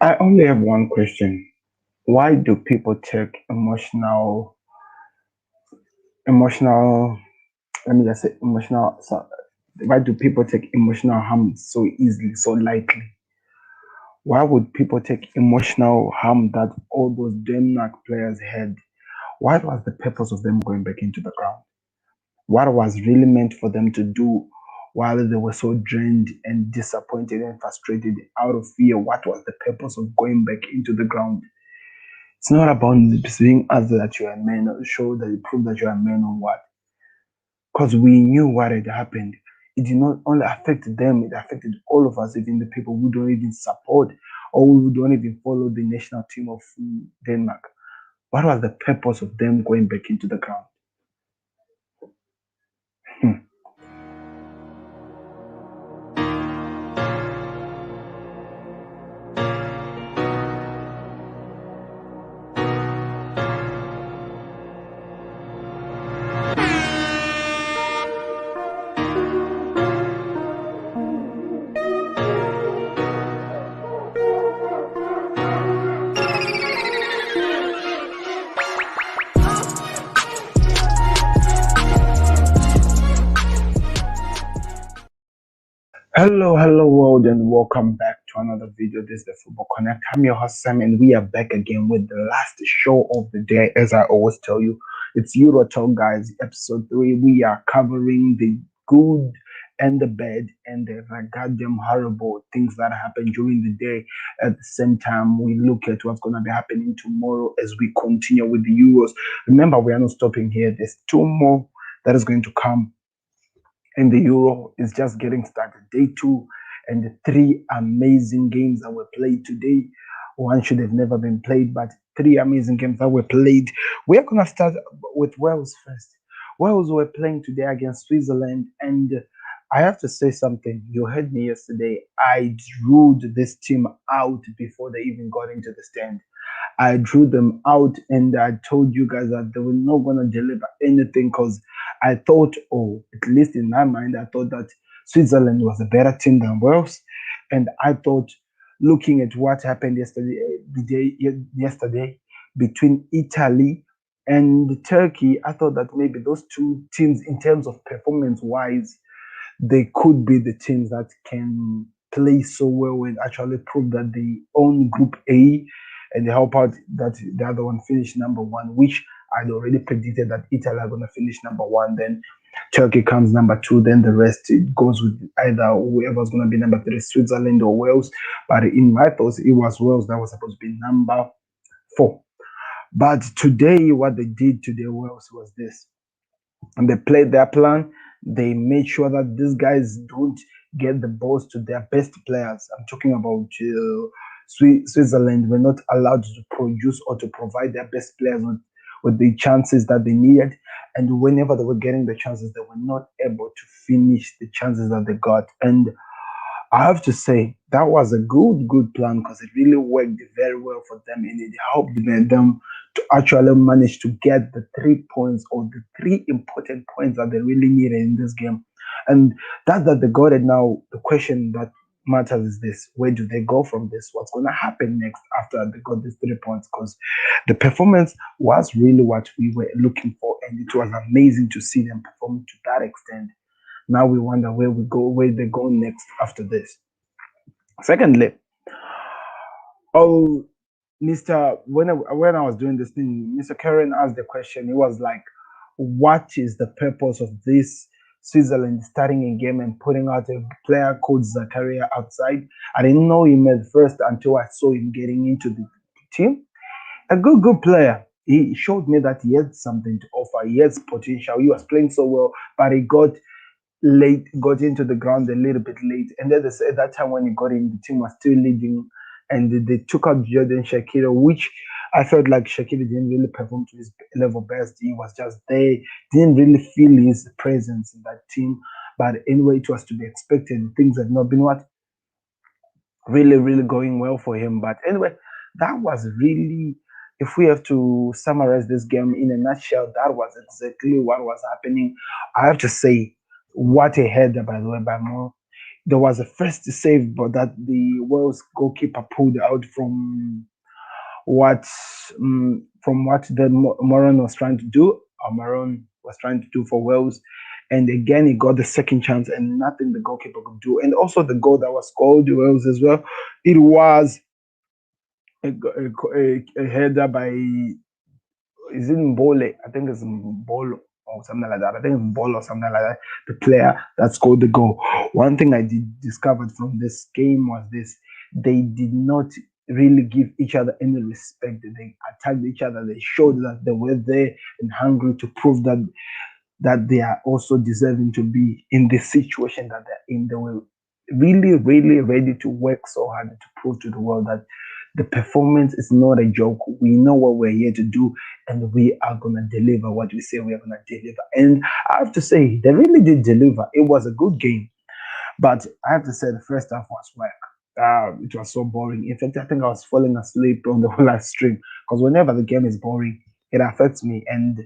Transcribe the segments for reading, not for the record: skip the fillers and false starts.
I only have one question. Why do people take emotional, let me just say emotional, why do people take emotional harm so easily, so lightly? Why would people take emotional harm that all those Denmark players had? What was the purpose of them going back into the ground? What was really meant for them to do while they were so drained and disappointed and frustrated out of fear? What was the purpose of going back into the ground? It's not about seeing us that you are a man or show that you prove that you are a man or what. Because we knew what had happened. It did not only affect them, it affected all of us, even the people who don't even support or who don't even follow the national team of Denmark. What was the purpose of them going back into the ground? Hmm. Hello, world, and welcome back to another video. This is the Football Connect. I'm your host, Sam, and we are back again with the last show of the day. As I always tell you, it's Euro Talk, guys, episode 3. We are covering the good and the bad and the goddamn horrible things that happen during the day. At the same time, we look at what's going to be happening tomorrow as we continue with the Euros. Remember, we are not stopping here. There's two more that is going to come, and the Euro is just getting started. Day 2 and the 3 amazing games that were played today. One should have never been played, but 3 amazing games that were played. We're going to start with Wales first. Wales were playing today against Switzerland, and I have to say something. You heard me yesterday. I ruled this team out before they even got into the stand. I drew them out and I told you guys that they were not going to deliver anything because I thought, oh, at least in my mind, I thought that Switzerland was a better team than Wales. And I thought, looking at what happened yesterday, yesterday between Italy and Turkey, I thought that maybe those two teams, in terms of performance wise, they could be the teams that can play so well and actually prove that they own Group A and help out that the other one finish number one, which I'd already predicted that Italy are going to finish number one. Then Turkey comes number two. Then the rest it goes with either whoever's going to be number three, Switzerland or Wales. But in my thoughts, it was Wales that was supposed to be number four. But today, what they did today, Wales, was this, and they played their plan. They made sure that these guys don't get the balls to their best players. I'm talking about Switzerland. Were not allowed to produce or to provide their best players with the chances that they needed. And whenever they were getting the chances, they were not able to finish the chances that they got. And I have to say that was a good plan because it really worked very well for them and it helped them to actually manage to get the 3 points or the three important points that they really needed in this game. And that they got it now, the question that matters is this: where do they go from this? What's going to happen next after they got these 3 points? Because the performance was really what we were looking for, and it was amazing to see them perform to that extent. Now we wonder where they go next after this. Secondly, oh, Mr. When I was doing this thing, Mr. Karen asked the question. He was like, "What is the purpose of this Switzerland starting a game and putting out a player called Zakaria outside?" I didn't know him at first until I saw him getting into the team. A good player. He showed me that he had something to offer. He has potential. He was playing so well, but he got into the ground a little bit late. And then at that time when he got in, the team was still leading, and they took out Jordan Shakira, which I felt like Shakira didn't really perform to his level best. He was just there, didn't really feel his presence in that team. But anyway, it was to be expected. Things have not been what really going well for him. But anyway, that was really, if we have to summarize this game in a nutshell, that was exactly what was happening. I have to say, what a header, by the way, by Mo. there was a first save, but that the Wales goalkeeper pulled out what from what the Moran was trying to do. Moran was trying to do for Wales, and again he got the second chance, and nothing the goalkeeper could do. And also the goal that was scored Wales as well. It was a header by, is it Mbole? I think it's Mbolo or something like that. I think it's Mbolo or something like that. The player that scored the goal. One thing I did discovered from this game was this: they did not really give each other any respect. They attacked each other. They showed that they were there and hungry to prove that they are also deserving to be in the situation that they're in. They were really, really ready to work so hard to prove to the world that the performance is not a joke. We know what we're here to do, and we are gonna deliver what we say we are gonna deliver. And I have to say, they really did deliver. It was a good game, but I have to say the first half was whack. It was so boring. In fact, I think I was falling asleep on the whole live stream because whenever the game is boring, it affects me. And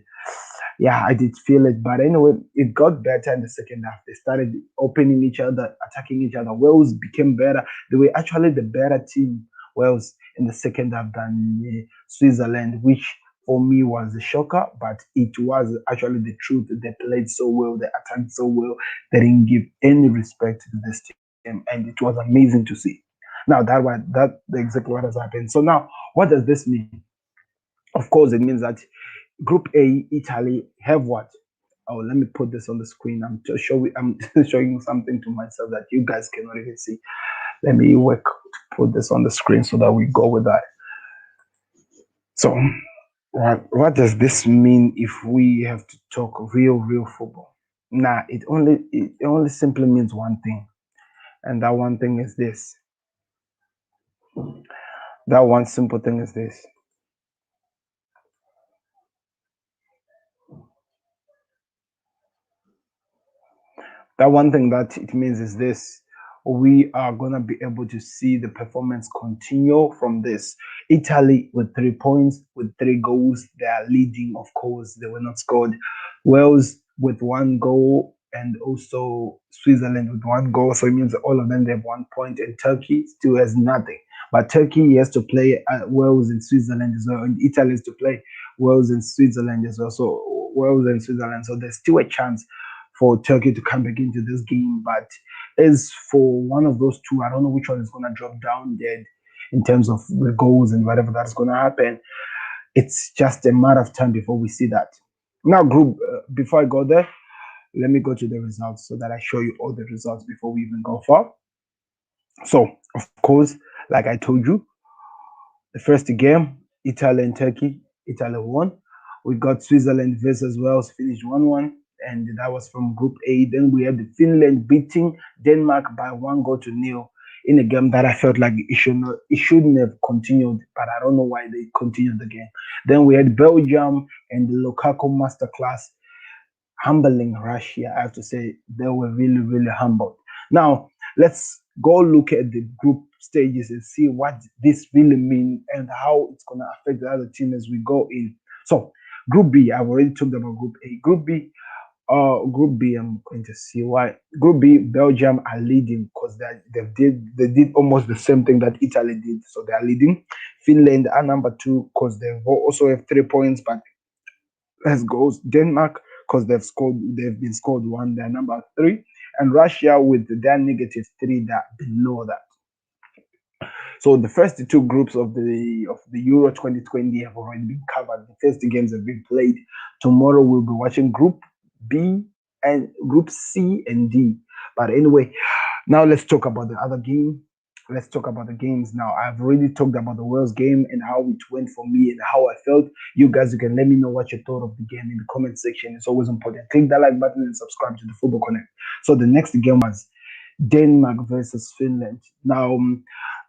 yeah, I did feel it. But anyway, it got better in the second half. They started opening each other, attacking each other. Wales became better. They were actually the better team, Wales, in the second half than Switzerland, which for me was a shocker, but it was actually the truth. They played so well, they attacked so well, they didn't give any respect to this team, and it was amazing to see. Now that exactly what has happened. So now, what does this mean? Of course, it means that Group A, Italy have what? Oh, let me put this on the screen. I'm just showing. I'm showing something to myself that you guys cannot even see. Let me work to put this on the screen so that we go with that. So, what does this mean if we have to talk real football? Nah, it only simply means one thing, and that one thing is this. That one simple thing is this: that one thing that it means is this: we are going to be able to see the performance continue from this. Italy with 3 points, with 3 goals, they are leading. Of course, they were not scored. Wales with 1 goal, and also Switzerland with 1 goal. So it means all of them they have 1 point, and Turkey still has nothing. But Turkey has to play Wales and Switzerland as well, and Italy has to play Wales and Switzerland as well. So Wales and Switzerland. So there's still a chance for Turkey to come back into this game. But as for one of those two, I don't know which one is going to drop down dead in terms of the goals and whatever that's going to happen. It's just a matter of time before we see that. Now, group, before I go there, let me go to the results so that I show you all the results before we even go far. So, of course, like I told you, the first game, Italy and Turkey, Italy won. We got Switzerland versus Wales, finished 1-1, and that was from Group A. Then we had Finland beating Denmark by 1 goal to 0 in a game that I felt like it shouldn't have continued, but I don't know why they continued the game. Then we had Belgium and the Lukaku Masterclass humbling Russia. I have to say they were really humbled. Now let's go look at the group stages and see what this really means and how it's gonna affect the other team as we go in. So Group B, I've already talked about Group A. Group B, I'm going to see why. Group B, Belgium are leading because they did almost the same thing that Italy did, so they are leading. Finland are number 2 because they also have 3 points, but less goals. Denmark, because they've been scored 1, they're number 3, and Russia with their -3, they're below that. So the first two groups of the Euro 2020 have already been covered. The first games have been played. Tomorrow we'll be watching Group B and Group C and D. But anyway, now let's talk about the other game. Let's talk about the games now. I've already talked about the Wales game and how it went for me and how I felt. You guys, you can let me know what you thought of the game in the comment section. It's always important. Click that like button and subscribe to the Football Connect. So the next game was Denmark versus Finland. Now,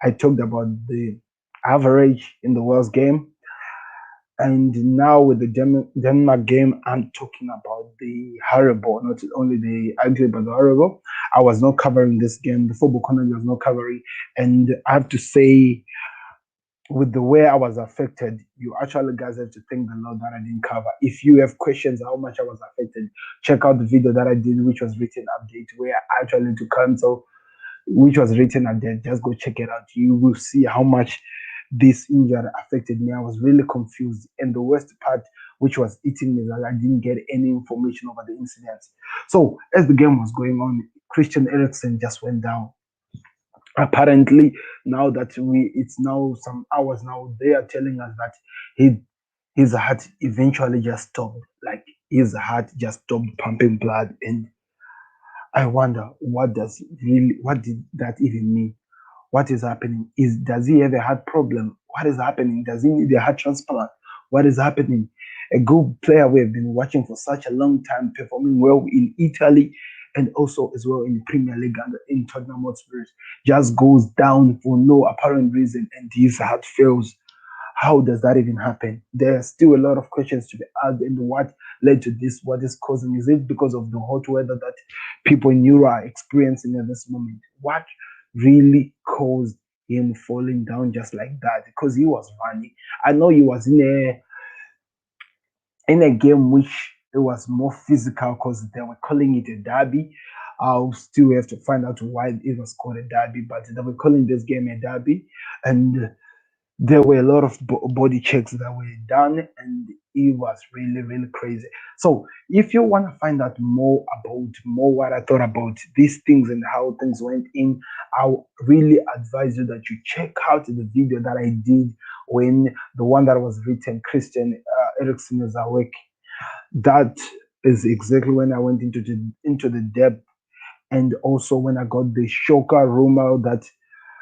I talked about the average in the Wales game. And now with the Denmark game, I'm talking about the horrible, not only the ugly, but the horrible. I was not covering this game. The Football Connect was not covering. And I have to say, with the way I was affected, you actually guys have to thank the Lord that I didn't cover. If you have questions how much I was affected, check out the video that I did, which was written update, where I actually had to cancel which was written at there. Just go check it out. You will see how much this injury affected me. I was really confused. And the worst part, which was eating me, that I didn't get any information over the incident. So as the game was going on, Christian Eriksen just went down. Apparently, now that it's now some hours now, they are telling us that he his heart eventually just stopped. Like his heart just stopped pumping blood, and I wonder what did that even mean? What is happening? Does he have a heart problem? What is happening? Does he need a heart transplant? What is happening? A good player we have been watching for such a long time, performing well in Italy and also as well in the Premier League and in Tottenham Hotspur, just goes down for no apparent reason and his heart fails. How does that even happen? There are still a lot of questions to be asked. And what led to this? What is causing? Is it because of the hot weather that people in Europe are experiencing at this moment? What really caused him falling down just like that? Because he was running. I know he was in a game which it was more physical because they were calling it a derby. I'll still have to find out why it was called a derby, but they were calling this game a derby, and there were a lot of body checks that were done, and it was really really crazy. So if you want to find out more what I thought about these things and how things went in, I'll really advise you that you check out the video that I did, when the one that was written Christian Eriksen is awake. That is exactly when I went into the depth, and also when I got the shocker rumor that,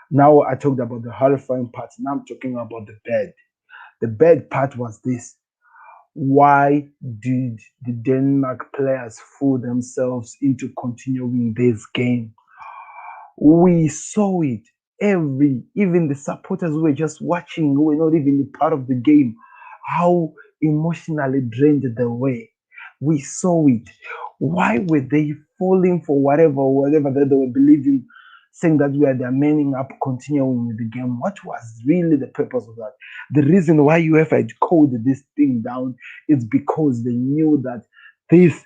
now I talked about the horrifying part. Now I'm talking about the bad. The bad part was this: why did the Denmark players fool themselves into continuing this game? We saw it. Even the supporters who were just watching, who were not even a part of the game, how emotionally drained they were. We saw it. Why were they falling for whatever that they were believing, saying that we are their manning up, continuing with the game? What was really the purpose of that? The reason why UEFA had called this thing down is because they knew that this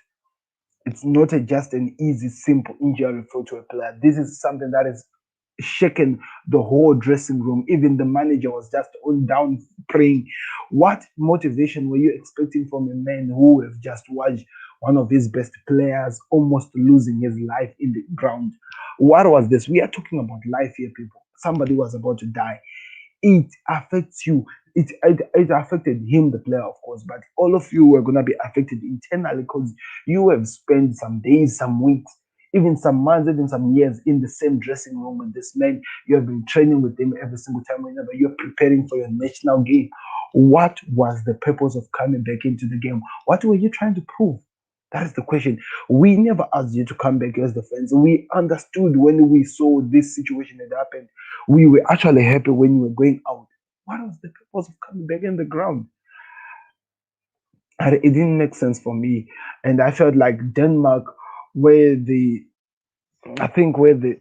it's not just an easy, simple injury for to a player. This is something that is shaken the whole dressing room. Even the manager was just on down praying. What motivation were you expecting from a man who have just watched one of his best players almost losing his life in the ground? What was this? We are talking about life here, people. Somebody was about to die. It affects you. It affected him, the player, of course, but all of you were gonna be affected internally because you have spent some days, some weeks, even some months, even some years in the same dressing room with this man. You have been training with him every single time whenever you're preparing for your national game. What was the purpose of coming back into the game? What were you trying to prove? That is the question. We never asked you to come back as the fans. We understood when we saw this situation had happened. We were actually happy when you were going out. What was the purpose of coming back in the ground? And it didn't make sense for me. And I felt like Denmark, where the I think where they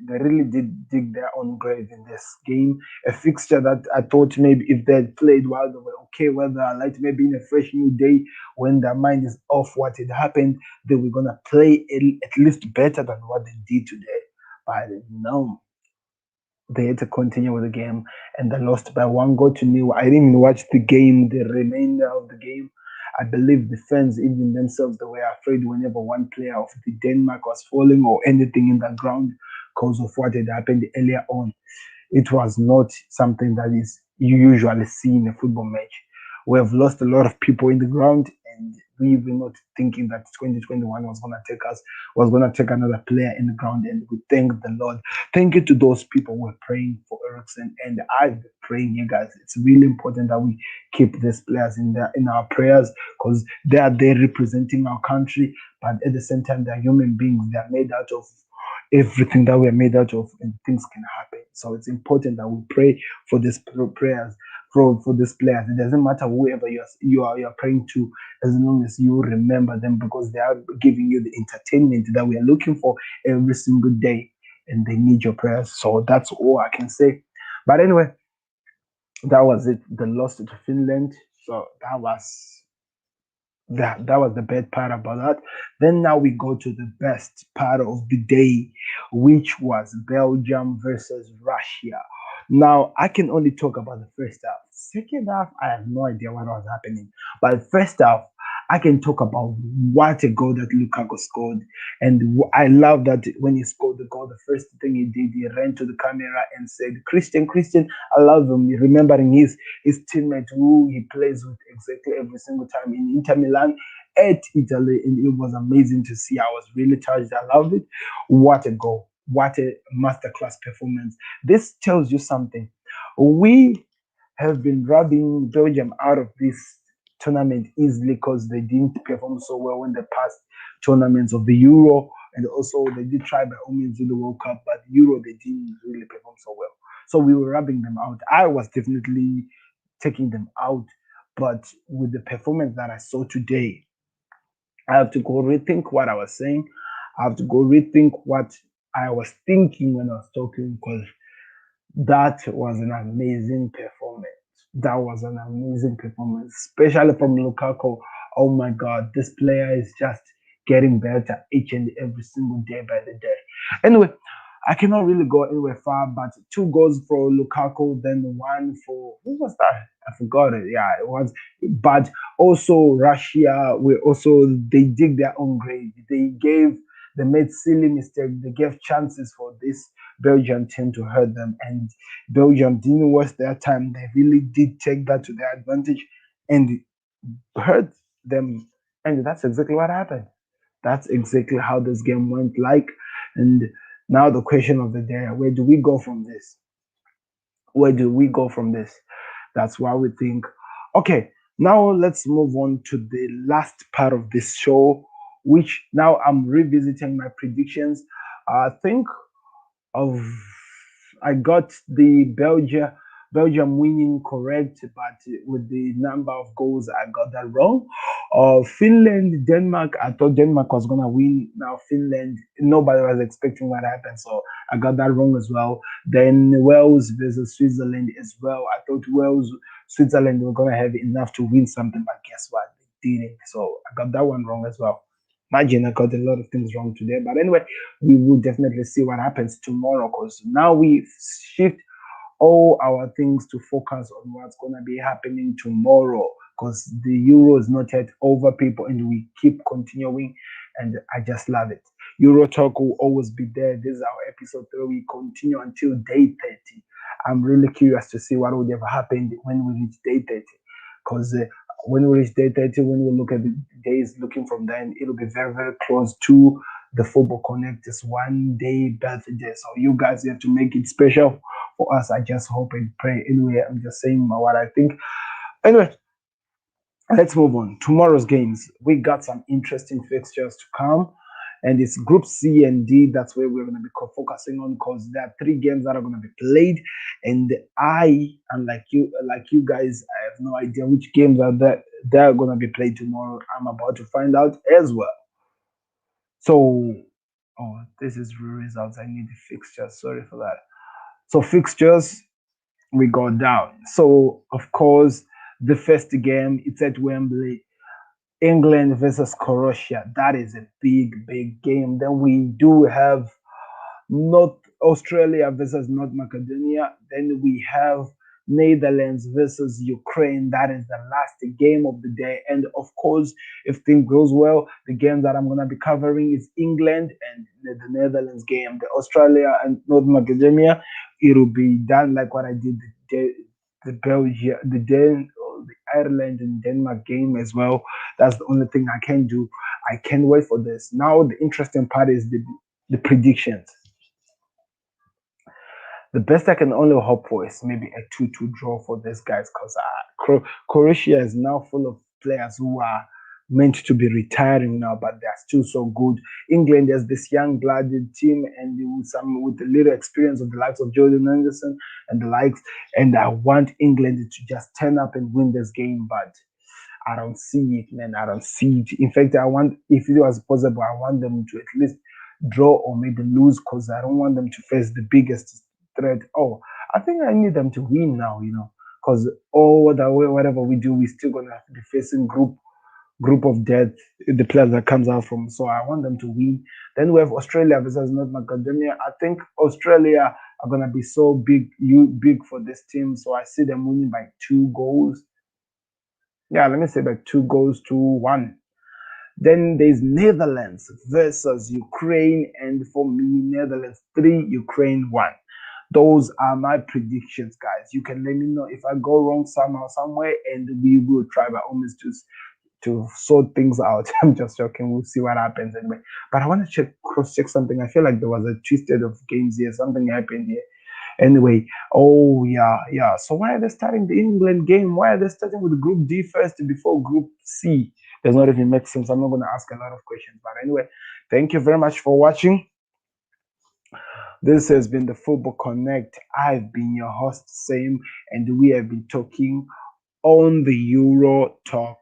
really did dig their own grave in this game. A fixture that I thought maybe if they had played while they were okay, whether like maybe in a fresh new day when their mind is off what had happened, they were gonna play at least better than what they did today. But no, they had to continue with the game, and they lost by 1 goal to 0. I didn't even watch the game, the remainder of the game. I believe the fans, even themselves, they were afraid whenever one player of the Denmark was falling or anything in the ground because of what had happened earlier on. It was not something that is you usually see in a football match. We have lost a lot of people in the ground, and we were not thinking that 2021 was going to take us, was going to take another player in the ground. And we thank the Lord. Thank you to those people who are praying for Ericsson, and I've been praying here, guys. It's really important that we keep these players in our prayers because they are there representing our country, but at the same time, they're human beings. They are made out of everything that we're made out of, and things can happen. So it's important that we pray for these prayers for these players. It doesn't matter whoever you're praying to, as long as you remember them, because they are giving you the entertainment that we are looking for every single day, and they need your prayers. So that's all I can say. But anyway, that was it. The loss to Finland. So that was That was the bad part about that. Then now we go to the best part of the day, which was Belgium versus Russia. Now I can only talk about the first half. Second half, I have no idea what was happening. But first half, I can talk about what a goal that Lukaku scored, and I love that when he scored the goal, the first thing he did, he ran to the camera and said, "Christian, Christian, I love him." Remembering his teammate who he plays with exactly every single time in Inter Milan at Italy, and it was amazing to see. I was really touched. I loved it. What a goal! What a masterclass performance! This tells you something. We have been rubbing Belgium out of this tournament easily because they didn't perform so well in the past tournaments of the Euro, and also they did try by all means in the World Cup, but Euro they didn't really perform so well. So we were rubbing them out. I was definitely taking them out, but with the performance that I saw today, I have to go rethink what I was saying. I have to go rethink what I was thinking when I was talking because that was an amazing performance. That was an amazing performance, especially from Lukaku. Oh my God, this player is just getting better each and every single day by the day. Anyway, I cannot really go anywhere far, but two goals for Lukaku, then one for who was that? I forgot it. Yeah, it was. But also Russia, we also they dig their own grave. They made silly mistakes. They gave chances for this Belgian team to hurt them, and Belgium didn't waste their time. They really did take that to their advantage and hurt them, and that's exactly what happened. That's exactly how this game went like. And now the question of the day, where do we go from this? Where do we go from this? That's why we think. Okay, now let's move on to the last part of this show, which now I'm revisiting my predictions. I think of I got the Belgium winning correct, but with the number of goals I got that wrong. Finland, Denmark. I thought Denmark was gonna win. Now Finland, nobody was expecting what happened, so I got that wrong as well. Then Wales versus Switzerland as well. I thought Switzerland were gonna have enough to win something, but guess what? They didn't. So I got that one wrong as well. Imagine I got a lot of things wrong today, but anyway, we will definitely see what happens tomorrow because now we shift all our things to focus on what's going to be happening tomorrow because the Euro is not yet over, people, and we keep continuing, and I just love it. Euro Talk will always be there. This is our episode 3. We continue until day 30. I'm really curious to see what would have happened when we reach day 30 because when we reach day 30, when we look at the days looking from then, it'll be very, very close to the Football Connect. It's one day birthday. So you guys have to make it special for us. I just hope and pray. Anyway, I'm just saying what I think. Anyway, let's move on. Tomorrow's games. We got some interesting fixtures to come. And it's Group C and D. That's where we're going to be focusing on because there are 3 games that are going to be played. And like you guys, I have no idea which games are that they're going to be played tomorrow. I'm about to find out as well. So, oh, this is results. I need the fixtures. Sorry for that. So fixtures, we go down. So of course, the first game it's at Wembley. England versus Croatia. That is a big, big game. Then we do have North Australia versus North Macedonia. Then we have Netherlands versus Ukraine. That is the last game of the day. And of course, if things goes well, the game that I'm gonna be covering is England and the Netherlands game. The Australia and North Macedonia, it'll be done like what I did the Belgium, the Ireland and Denmark game as well. That's the only thing I can do. I can't wait for this. Now the interesting part is the predictions. The best I can only hope for is maybe a 2-2 draw for these guys because Croatia is now full of players who are meant to be retiring now, but they're still so good. England has this young blooded team and with a little experience of the likes of Jordan Anderson and the likes. And I want England to just turn up and win this game, but I don't see it, man. I don't see it. In fact, I want, if it was possible, I want them to at least draw or maybe lose because I don't want them to face the biggest threat. Oh, I think I need them to win now, because whatever we do, we're still gonna be facing group of death, the players that comes out from. So I want them to win. Then we have Australia versus North Macedonia. I think Australia are gonna be so big for this team. So I see them winning by 2 goals. Yeah, let me say by 2 goals to 1. Then there's Netherlands versus Ukraine, and for me, Netherlands 3, Ukraine 1. Those are my predictions, guys. You can let me know if I go wrong somehow, somewhere, and we will try by all means to sort things out. I'm just joking. We'll see what happens anyway. But I want to cross-check something. I feel like there was a twisted of games here. Something happened here. Anyway, oh yeah. So why are they starting the England game? Why are they starting with Group D first before Group C? Does not even make sense. I'm not going to ask a lot of questions. But anyway, thank you very much for watching. This has been the Football Connect. I've been your host, Sam, and we have been talking on the Euro Talk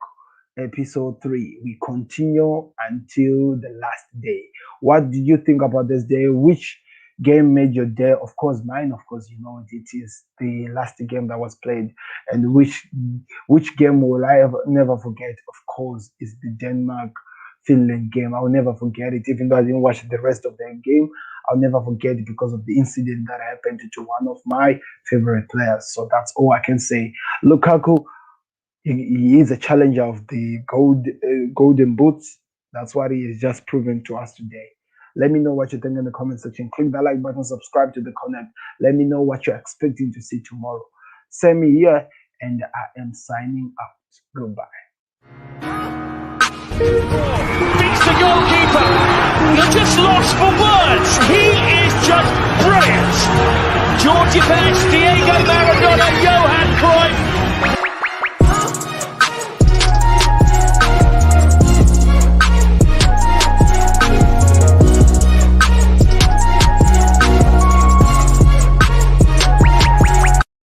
episode 3. We continue until the last day. What did you think about this day? Which game made your day? Of course, mine, of course, you know, it is the last game that was played. And which game will I never forget? Of course, is the Denmark-Finland game. I'll never forget it, even though I didn't watch the rest of the game. I'll never forget it because of the incident that happened to one of my favorite players. So that's all I can say. Lukaku, he is a challenger of the golden boots. That's what he is just proven to us today. Let me know what you think in the comment section. Click that like button, subscribe to the connect. Let me know what you're expecting to see tomorrow. Send me here, and I am signing out. Goodbye. Beats the goalkeeper. You're just lost for words. He is just brilliant. Georgie Best, Diego Maradona, Johan Cruyff.